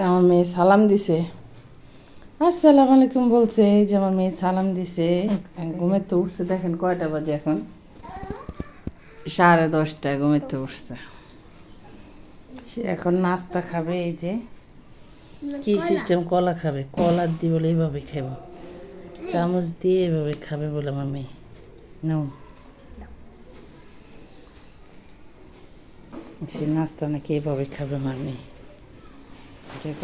আমার মেয়ে সালাম দিছে। আসসালামু আলাইকুম বলছে। এই যে আমার মেয়ে সালাম দিছে। ঘুমের তো উঠছে, দেখেন কয়টা বাজে এখন, 10:30। ঘুমের তো উঠছে, সে এখন নাস্তা খাবে। এই যে কি সিস্টেম, কলা খাবে, কলা দিয়ে বলে এইভাবে খাবো, চামচ দিয়ে এইভাবে খাবে বলে আমার মেয়ে। নাও, সে নাস্তা নাকি এইভাবে খাবে আমার মেয়ে।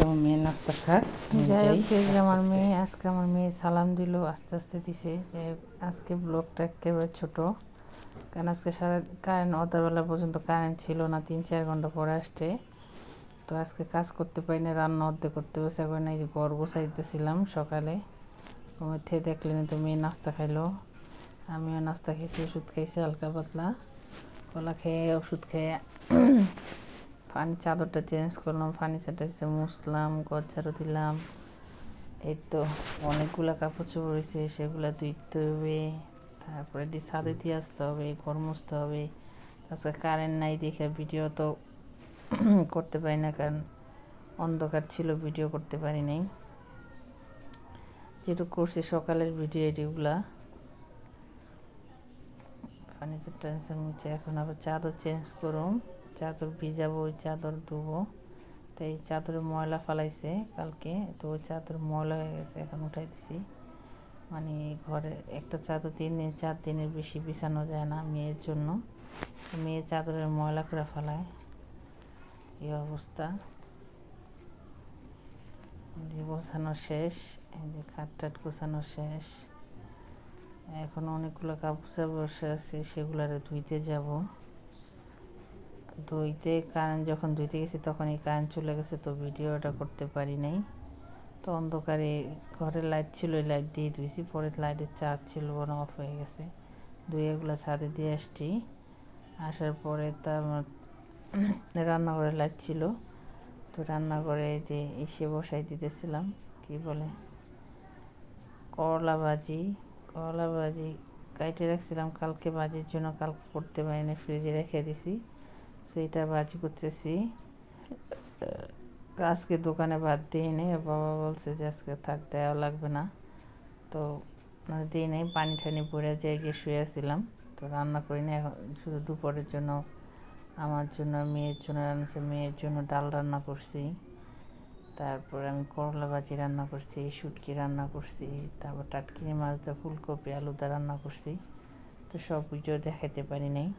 আমার মেয়ে নাস্তা খাক, যাই হোক। আমার মেয়ে আজকে আমার মেয়ে সালাম দিল, আস্তে আস্তে দিছে। যে আজকে ব্লগটা একেবারে ছোট, কারণ আজকে সারা কারেন্ট অতবেলা পর্যন্ত কারেন্ট ছিল না, 3-4 ঘন্টা পরে আসছে। তো আজকে কাজ করতে পারি না, রান্না অর্ধেক করতে বসে করে না। এই যে ঘর গোছাইতেছিলাম সকালে, মধ্যে দেখলেন তো মেয়ে নাস্তা খাইলো, আমিও নাস্তা খেয়েছি, ওষুধ খাইছি হালকা পাতলা, কলা খেয়ে ওষুধ খেয়ে পানি চাদরটা চেঞ্জ করলাম, ফার্নিচারটা মুছলাম, ঘর ঝাড়ু দিলাম। এই তো অনেকগুলো কাপড় চোপড় রয়েছে, সেগুলো ধুইতে হবে, তারপরে ছাদে দিয়ে আসতে হবে, ঘর মুছতে হবে। আজকে কারেন্ট নাই দেখে ভিডিও তো করতে পারি না, কারণ অন্ধকার ছিল, ভিডিও করতে পারি নাই। যেটুকু করছি সকালের ভিডিও এটিগুলা। ফার্নিচার টার্নিচার মুছে এখন আবার চাদর চেঞ্জ করুম, চাদর ভিজাবো, ওই চাদর ধুবো। তো এই চাদরে ময়লা ফালাইছে কালকে, তো ওই চাদর ময়লা হয়ে গেছে, এখন উঠাই দিছি। মানে ঘরে একটা চাদর 3-4 দিনের বেশি বিছানো যায় না মেয়ের জন্য, মেয়ে চাদরের ময়লা করে ফেলায়, এই অবস্থা। গোছানো শেষ, এই যে খাট টাট গোছানো শেষ। এখন অনেকগুলো কাপড় বসে আছে, সেগুলারে ধুইতে যাব। যখন ধুইতে গেছি তখন এই কারেন্ট চলে গেছে, তো ভিডিওটা করতে পারি নাই। তো অন্ধকারে ঘরের লাইট ছিল, ওই লাইট দিয়ে ধুইছি, পরে লাইটের চার্জ ছিল না, অফ হয়ে গেছে। এগুলো ছাদে দিয়ে আসছি। আসার পরে তার রান্নাঘরে লাইট ছিল, তো রান্নাঘরে যে এসে বসাই দিতেছিলাম, কি বলে করলা ভাজি। করলা ভাজি কাইটে রাখছিলাম কালকে ভাজির জন্য, কালকে করতে পারিনি, ফ্রিজে রেখে দিছি। সেইটা ভাজি করতেছি। আজকে দোকানে ভাত দিয়ে নেই, বাবা বলছে যে আজকে থাক, দেওয়া লাগবে না, তো দিয়ে নেই। পানি ঠানি পরে যেয়ে গিয়ে শুয়েছিলাম, তো রান্না করি না। এখন শুধু দুপুরের জন্য, আমার জন্য, মেয়ের জন্য রান্নাছি। মেয়ের জন্য ডাল রান্না করছি, তারপরে আমি করলা ভাজি রান্না করছি, শুটকি রান্না করছি, তারপর টাটকিনি মাছ দিয়ে ফুলকপি আলুদা রান্না করছি। তো সব ভিডিও দেখাতে পারি নাই।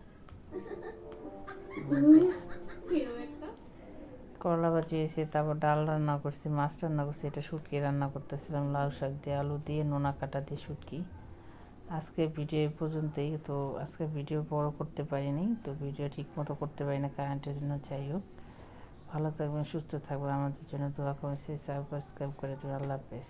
করলা ভাজি হয়েছে, তারপর ডাল রান্না করছি, মাছ রান্না করছি, এটা শুটকি রান্না করতেছিলাম, লাউ শাক দিয়ে, আলু দিয়ে, নোনা কাটা দিয়ে শুটকি। আজকে ভিডিও এই পর্যন্তই। তো আজকে ভিডিও বড় করতে পারিনি, তো ভিডিও ঠিক মতো করতে পারি না কারেন্টের জন্য। যাই হোক, ভালো থাকবেন, সুস্থ থাকবেন, আমাদের জন্য দোয়া করেছি, সাবস্ক্রাইব করে দেবেন। আল্লাহ হাফেজ।